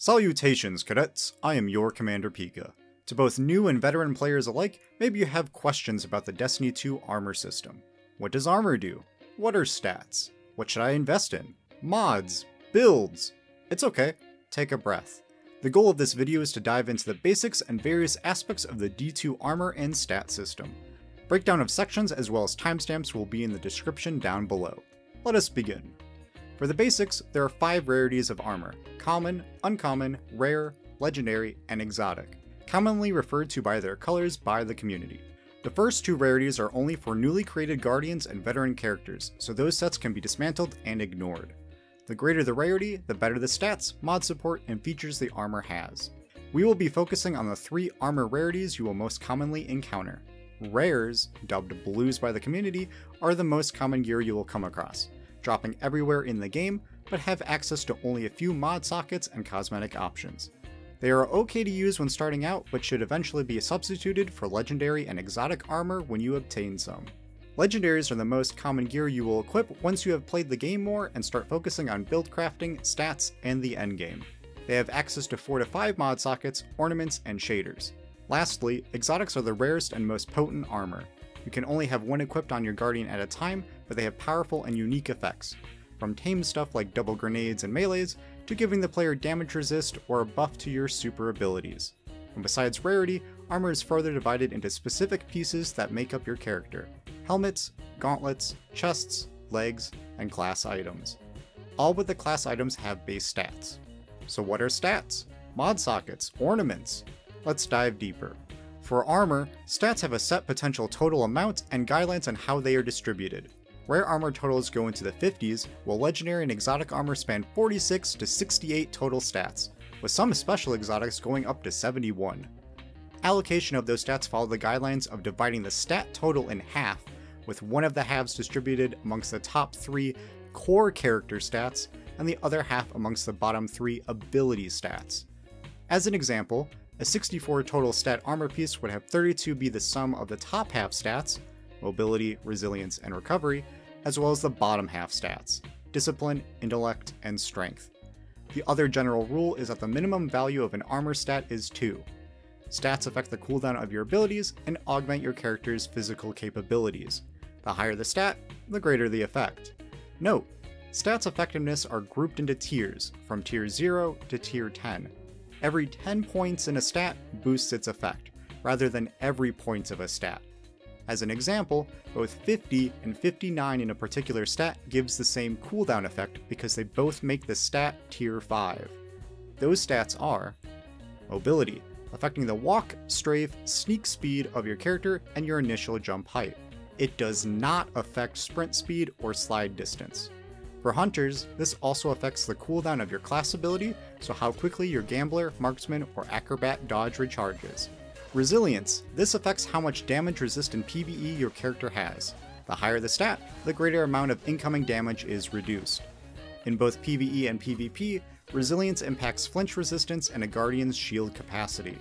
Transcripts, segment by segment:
Salutations, cadets! I am your Commander Pika. To both new and veteran players alike, maybe you have questions about the Destiny 2 armor system. What does armor do? What are stats? What should I invest in? Mods? Builds? It's okay, take a breath. The goal of this video is to dive into the basics and various aspects of the D2 armor and stat system. Breakdown of sections as well as timestamps will be in the description down below. Let us begin. For the basics, there are 5 rarities of armor: common, uncommon, rare, legendary, and exotic, commonly referred to by their colors by the community. The first 2 rarities are only for newly created guardians and veteran characters, so those sets can be dismantled and ignored. The greater the rarity, the better the stats, mod support, and features the armor has. We will be focusing on the 3 armor rarities you will most commonly encounter. Rares, dubbed blues by the community, are the most common gear you will come across, dropping everywhere in the game, but have access to only a few mod sockets and cosmetic options. They are okay to use when starting out, but should eventually be substituted for legendary and exotic armor when you obtain some. Legendaries are the most common gear you will equip once you have played the game more and start focusing on build crafting, stats, and the endgame. They have access to 4 to 5 mod sockets, ornaments, and shaders. Lastly, exotics are the rarest and most potent armor. You can only have one equipped on your guardian at a time, but they have powerful and unique effects, from tame stuff like double grenades and melees, to giving the player damage resist or a buff to your super abilities. And besides rarity, armor is further divided into specific pieces that make up your character: helmets, gauntlets, chests, legs, and class items. All but the class items have base stats. So what are stats? Mod sockets, ornaments? Let's dive deeper. For armor, stats have a set potential total amount and guidelines on how they are distributed. Rare armor totals go into the 50s, while legendary and exotic armor span 46 to 68 total stats, with some special exotics going up to 71. Allocation of those stats follow the guidelines of dividing the stat total in half, with one of the halves distributed amongst the top 3 core character stats and the other half amongst the bottom 3 ability stats. As an example, a 64 total stat armor piece would have 32 be the sum of the top half stats, mobility, resilience, and recovery, as well as the bottom half stats, discipline, intellect, and strength. The other general rule is that the minimum value of an armor stat is 2. Stats affect the cooldown of your abilities and augment your character's physical capabilities. The higher the stat, the greater the effect. Note, stats effectiveness are grouped into tiers, from tier 0 to tier 10. Every 10 points in a stat boosts its effect, rather than every point of a stat. As an example, both 50 and 59 in a particular stat gives the same cooldown effect because they both make the stat tier 5. Those stats are: mobility, affecting the walk, strafe, sneak speed of your character and your initial jump height. It does not affect sprint speed or slide distance. For hunters, this also affects the cooldown of your class ability, so how quickly your gambler, marksman, or acrobat dodge recharges. Resilience, this affects how much damage resist in PvE your character has. The higher the stat, the greater amount of incoming damage is reduced. In both PvE and PvP, resilience impacts flinch resistance and a guardian's shield capacity.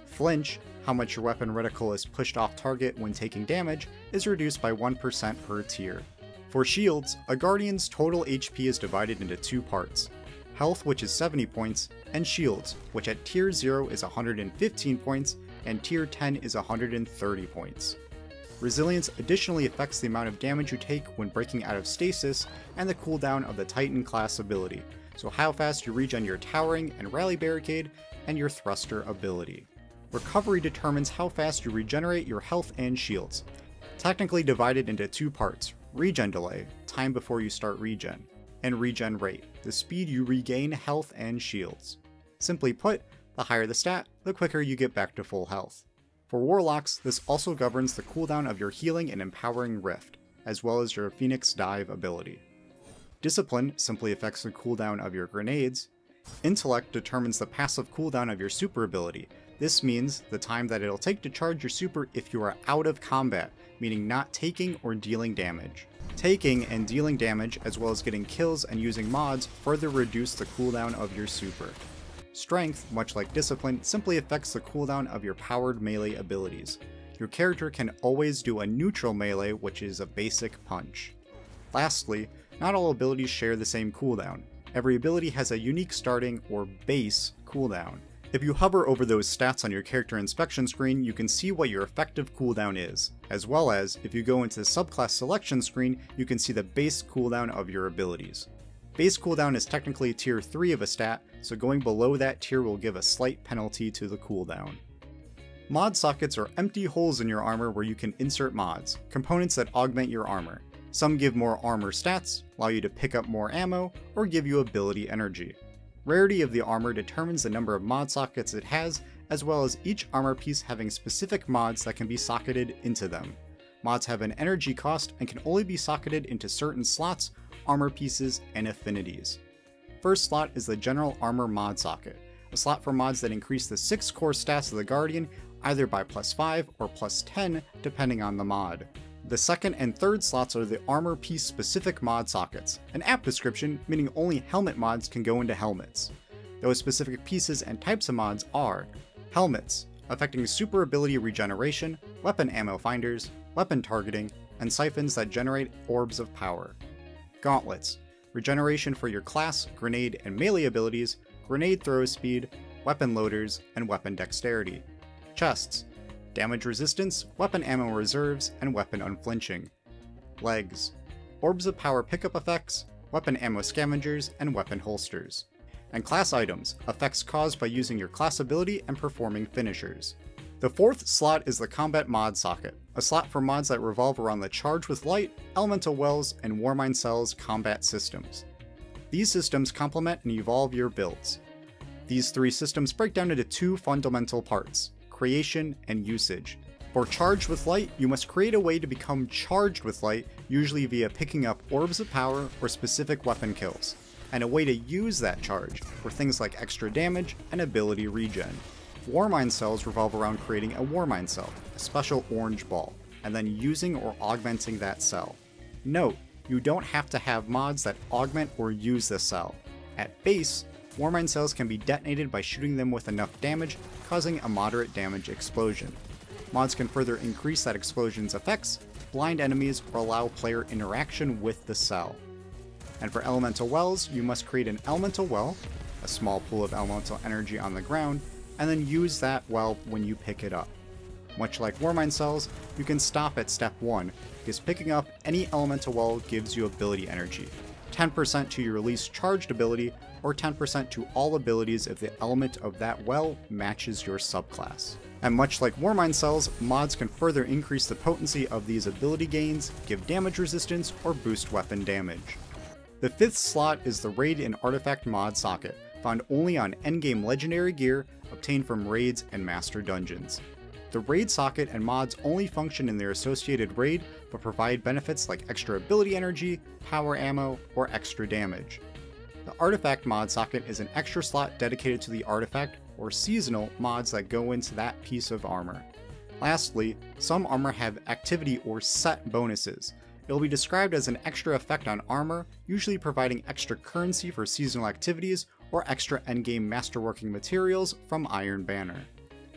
Flinch, how much your weapon reticle is pushed off target when taking damage, is reduced by 1% per tier. For shields, a guardian's total HP is divided into 2 parts: health, which is 70 points, and shields, which at tier 0 is 115 points, and tier 10 is 130 points. Resilience additionally affects the amount of damage you take when breaking out of stasis and the cooldown of the Titan class ability, so how fast you regen your towering and rally barricade and your thruster ability. Recovery determines how fast you regenerate your health and shields, technically divided into 2 parts: regen delay, time before you start regen, and regen rate, the speed you regain health and shields. Simply put, the higher the stat, the quicker you get back to full health. For warlocks, this also governs the cooldown of your healing and empowering rift, as well as your Phoenix dive ability. Discipline simply affects the cooldown of your grenades. Intellect determines the passive cooldown of your super ability. This means the time that it'll take to charge your super if you are out of combat, meaning not taking or dealing damage. Taking and dealing damage, as well as getting kills and using mods, further reduce the cooldown of your super. Strength, much like discipline, simply affects the cooldown of your powered melee abilities. Your character can always do a neutral melee, which is a basic punch. Lastly, not all abilities share the same cooldown. Every ability has a unique starting or base cooldown. If you hover over those stats on your character inspection screen, you can see what your effective cooldown is, as well as, if you go into the subclass selection screen, you can see the base cooldown of your abilities. Base cooldown is technically tier 3 of a stat, so going below that tier will give a slight penalty to the cooldown. Mod sockets are empty holes in your armor where you can insert mods, components that augment your armor. Some give more armor stats, allow you to pick up more ammo, or give you ability energy. Rarity of the armor determines the number of mod sockets it has, as well as each armor piece having specific mods that can be socketed into them. Mods have an energy cost and can only be socketed into certain slots, armor pieces, and affinities. First slot is the general armor mod socket, a slot for mods that increase the 6 core stats of the Guardian either by +5 or +10 depending on the mod. The second and third slots are the armor piece specific mod sockets, an apt description meaning only helmet mods can go into helmets. Those specific pieces and types of mods are helmets, affecting super ability regeneration, weapon ammo finders, weapon targeting, and siphons that generate orbs of power. Gauntlets, regeneration for your class, grenade, and melee abilities, grenade throw speed, weapon loaders, and weapon dexterity. Chests, damage resistance, weapon ammo reserves, and weapon unflinching. Legs, orbs of power pickup effects, weapon ammo scavengers, and weapon holsters. And class items, effects caused by using your class ability and performing finishers. The fourth slot is the combat mod socket, a slot for mods that revolve around the Charge with Light, Elemental Wells, and Warmind Cells combat systems. These systems complement and evolve your builds. These 3 systems break down into 2 fundamental parts: creation and usage. For Charged with Light, you must create a way to become charged with light, usually via picking up orbs of power or specific weapon kills, and a way to use that charge for things like extra damage and ability regen. Warmind cells revolve around creating a Warmind cell, a special orange ball, and then using or augmenting that cell. Note, you don't have to have mods that augment or use the cell. At base, Warmind cells can be detonated by shooting them with enough damage, causing a moderate damage explosion. Mods can further increase that explosion's effects, blind enemies, or allow player interaction with the cell. And for elemental wells, you must create an elemental well, a small pool of elemental energy on the ground, and then use that well when you pick it up. Much like Warmind cells, you can stop at step 1, because picking up any elemental well gives you ability energy, 10% to your least charged ability, or 10% to all abilities if the element of that well matches your subclass. And much like Warmind cells, mods can further increase the potency of these ability gains, give damage resistance, or boost weapon damage. The 5th slot is the Raid and Artifact mod socket, found only on endgame legendary gear obtained from raids and master dungeons. The raid socket and mods only function in their associated raid, but provide benefits like extra ability energy, power ammo, or extra damage. The artifact mod socket is an extra slot dedicated to the artifact or seasonal mods that go into that piece of armor. Lastly, some armor have activity or set bonuses. It will be described as an extra effect on armor, usually providing extra currency for seasonal activities or extra endgame masterworking materials from Iron Banner.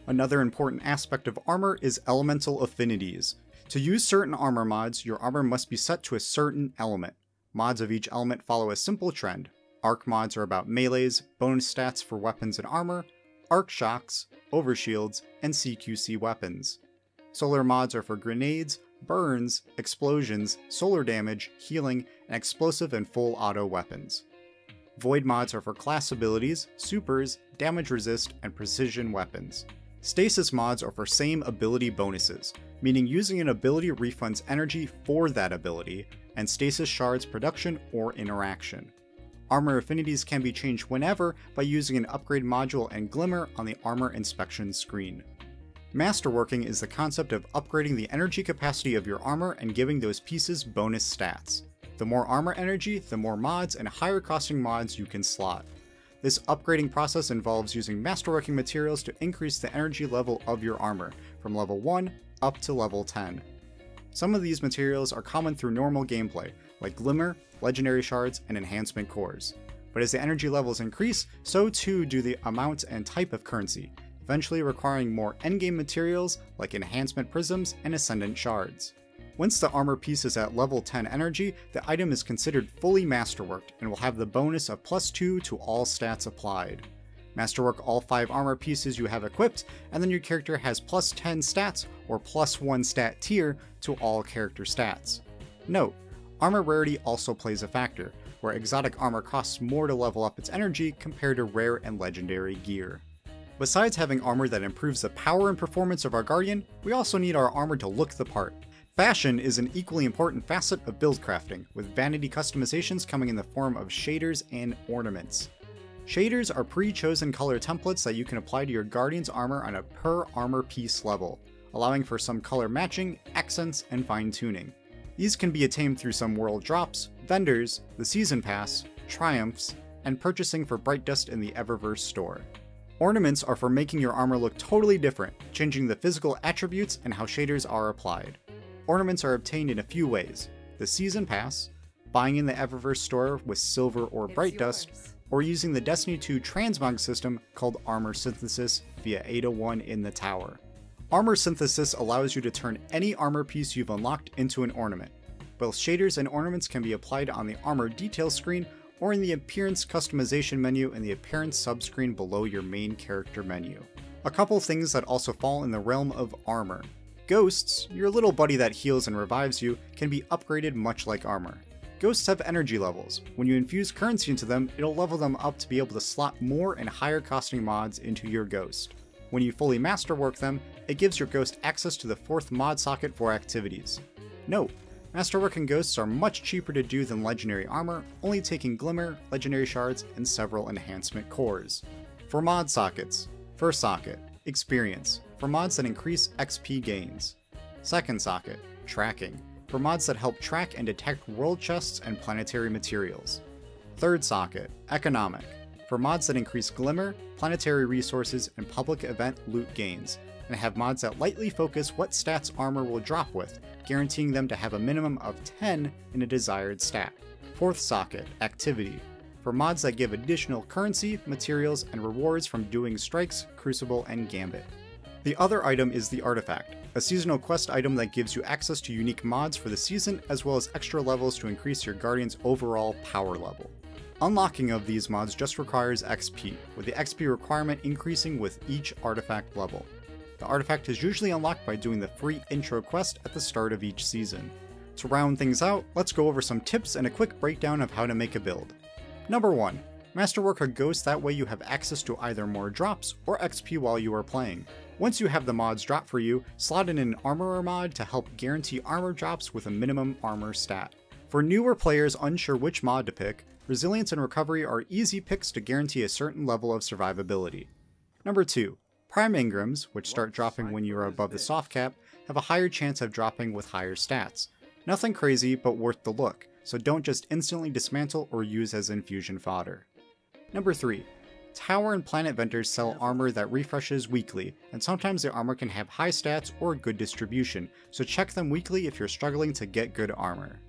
Another important aspect of armor is elemental affinities. To use certain armor mods, your armor must be set to a certain element. Mods of each element follow a simple trend. Arc mods are about melees, bonus stats for weapons and armor, arc shocks, overshields, and CQC weapons. Solar mods are for grenades, burns, explosions, solar damage, healing, and explosive and full auto weapons. Void mods are for class abilities, supers, damage resist, and precision weapons. Stasis mods are for same ability bonuses, meaning using an ability refunds energy for that ability, and stasis shards production or interaction. Armor affinities can be changed whenever by using an upgrade module and glimmer on the armor inspection screen. Masterworking is the concept of upgrading the energy capacity of your armor and giving those pieces bonus stats. The more armor energy, the more mods and higher costing mods you can slot. This upgrading process involves using masterworking materials to increase the energy level of your armor, from level 1 up to level 10. Some of these materials are common through normal gameplay, like Glimmer, Legendary Shards, and Enhancement Cores. But as the energy levels increase, so too do the amount and type of currency, eventually requiring more endgame materials like Enhancement Prisms and Ascendant Shards. Once the armor piece is at level 10 energy, the item is considered fully masterworked and will have the bonus of +2 to all stats applied. Masterwork all 5 armor pieces you have equipped, and then your character has +10 stats or +1 stat tier to all character stats. Note, armor rarity also plays a factor, where exotic armor costs more to level up its energy compared to rare and legendary gear. Besides having armor that improves the power and performance of our Guardian, we also need our armor to look the part. Fashion is an equally important facet of buildcrafting, with vanity customizations coming in the form of shaders and ornaments. Shaders are pre-chosen color templates that you can apply to your Guardian's armor on a per armor piece level, allowing for some color matching, accents, and fine-tuning. These can be attained through some world drops, vendors, the season pass, triumphs, and purchasing for Bright Dust in the Eververse store. Ornaments are for making your armor look totally different, changing the physical attributes and how shaders are applied. Ornaments are obtained in a few ways: the season pass, buying in the Eververse store with silver or Bright Dust, or using the Destiny 2 transmog system called Armor Synthesis via 801 in the tower. Armor Synthesis allows you to turn any armor piece you've unlocked into an ornament. Both shaders and ornaments can be applied on the armor details screen or in the appearance customization menu in the appearance subscreen below your main character menu. A couple things that also fall in the realm of armor. Ghosts, your little buddy that heals and revives you, can be upgraded much like armor. Ghosts have energy levels. When you infuse currency into them, it'll level them up to be able to slot more and higher costing mods into your ghost. When you fully masterwork them, it gives your ghost access to the 4th mod socket for activities. Note, masterworking ghosts are much cheaper to do than legendary armor, only taking glimmer, legendary shards, and several enhancement cores. For mod sockets, first socket, experience, for mods that increase XP gains. Second socket, tracking, for mods that help track and detect world chests and planetary materials. Third socket, economic, for mods that increase glimmer, planetary resources, and public event loot gains, and have mods that lightly focus what stats armor will drop with, guaranteeing them to have a minimum of 10 in a desired stat. Fourth socket, activity, for mods that give additional currency, materials, and rewards from doing strikes, crucible, and gambit. The other item is the artifact, a seasonal quest item that gives you access to unique mods for the season as well as extra levels to increase your Guardian's overall power level. Unlocking of these mods just requires XP, with the XP requirement increasing with each artifact level. The artifact is usually unlocked by doing the free intro quest at the start of each season. To round things out, let's go over some tips and a quick breakdown of how to make a build. Number 1. Masterwork a ghost, that way you have access to either more drops or XP while you are playing. Once you have the mods drop for you, slot in an armorer mod to help guarantee armor drops with a minimum armor stat. For newer players unsure which mod to pick, resilience and recovery are easy picks to guarantee a certain level of survivability. Number 2. Prime engrams, which start dropping when you are above the soft cap, have a higher chance of dropping with higher stats. Nothing crazy, but worth the look, so don't just instantly dismantle or use as infusion fodder. Number 3. Tower and planet vendors sell armor that refreshes weekly, and sometimes the armor can have high stats or good distribution, so check them weekly if you're struggling to get good armor.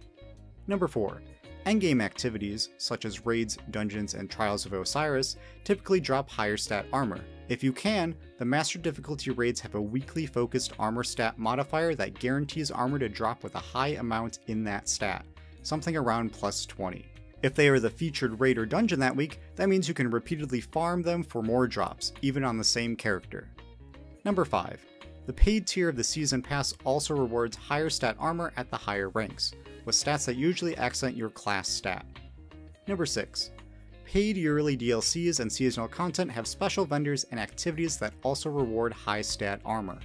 Number 4. Endgame activities, such as raids, dungeons, and Trials of Osiris, typically drop higher stat armor. If you can, the Master difficulty raids have a weekly focused armor stat modifier that guarantees armor to drop with a high amount in that stat, something around +20. If they are the featured raid or dungeon that week, that means you can repeatedly farm them for more drops, even on the same character. Number 5. The paid tier of the Season Pass also rewards higher stat armor at the higher ranks, with stats that usually accent your class stat. Number 6. Paid yearly DLCs and seasonal content have special vendors and activities that also reward high stat armor.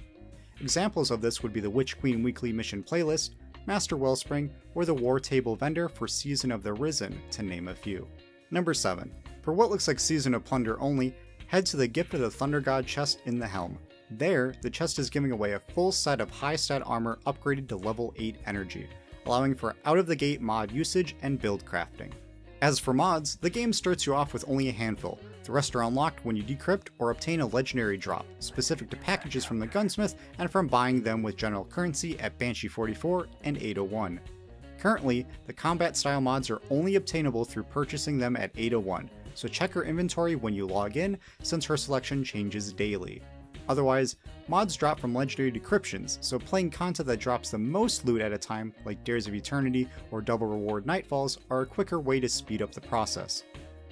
Examples of this would be the Witch Queen weekly mission playlist, Master Wellspring, or the War Table vendor for Season of the Risen, to name a few. Number 7. For what looks like Season of Plunder only, head to the Gift of the Thunder God chest in the Helm. There, the chest is giving away a full set of high stat armor upgraded to level 8 energy, allowing for out-of-the-gate mod usage and build crafting. As for mods, the game starts you off with only a handful. The rest are unlocked when you decrypt or obtain a legendary drop, specific to packages from the gunsmith and from buying them with general currency at Banshee 44 and 801. Currently, the combat style mods are only obtainable through purchasing them at 801, so check her inventory when you log in, since her selection changes daily. Otherwise, mods drop from legendary decryptions, so playing content that drops the most loot at a time, like Dares of Eternity or Double Reward Nightfalls, are a quicker way to speed up the process.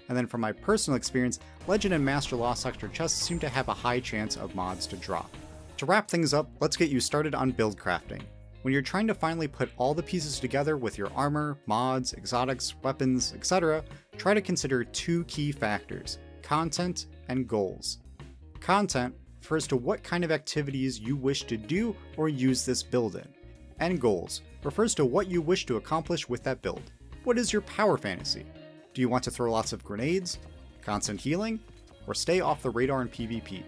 And then from my personal experience, Legend and Master Lost Sector chests seem to have a high chance of mods to drop. To wrap things up, let's get you started on Buildcrafting. When you're trying to finally put all the pieces together with your armor, mods, exotics, weapons, etc., try to consider two key factors: content and goals. Content refers to what kind of activities you wish to do or use this build in, and goals refers to what you wish to accomplish with that build. What is your power fantasy? Do you want to throw lots of grenades, constant healing, or stay off the radar in PvP?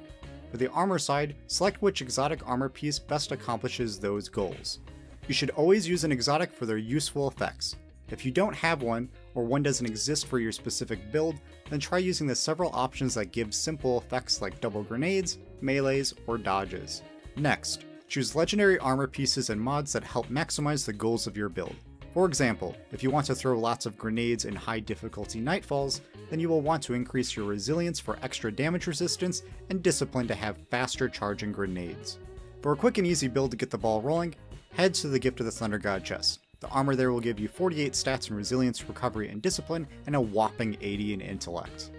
For the armor side, select which exotic armor piece best accomplishes those goals. You should always use an exotic for their useful effects. If you don't have one, or one doesn't exist for your specific build, then try using the several options that give simple effects like double grenades, melees, or dodges. Next, choose legendary armor pieces and mods that help maximize the goals of your build. For example, if you want to throw lots of grenades in high difficulty Nightfalls, then you will want to increase your resilience for extra damage resistance and discipline to have faster charging grenades. For a quick and easy build to get the ball rolling, head to the Gift of the Thunder God chest. The armor there will give you 48 stats in resilience, recovery, and discipline, and a whopping 80 in intellect.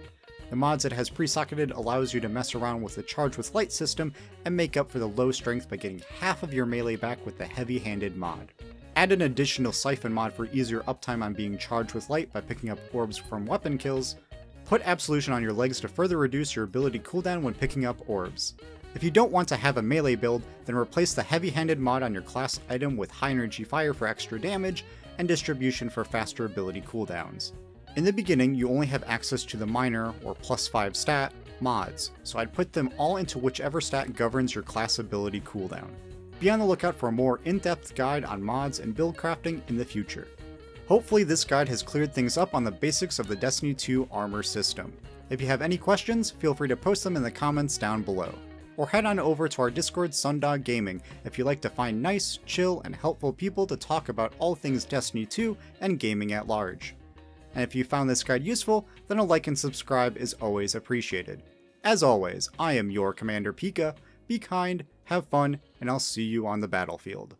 The mods it has pre-socketed allows you to mess around with the Charge with Light system and make up for the low strength by getting half of your melee back with the heavy-handed mod. Add an additional Siphon mod for easier uptime on being charged with light by picking up orbs from weapon kills. Put Absolution on your legs to further reduce your ability cooldown when picking up orbs. If you don't want to have a melee build, then replace the heavy-handed mod on your class item with High Energy Fire for extra damage, and Distribution for faster ability cooldowns. In the beginning, you only have access to the minor, or +5 stat, mods, so I'd put them all into whichever stat governs your class ability cooldown. Be on the lookout for a more in-depth guide on mods and build crafting in the future. Hopefully this guide has cleared things up on the basics of the Destiny 2 armor system. If you have any questions, feel free to post them in the comments down below. Or head on over to our Discord Sundog Gaming if you like to find nice, chill, and helpful people to talk about all things Destiny 2 and gaming at large. And if you found this guide useful, then a like and subscribe is always appreciated. As always, I am your Commander Pika. Be kind, have fun, and I'll see you on the battlefield.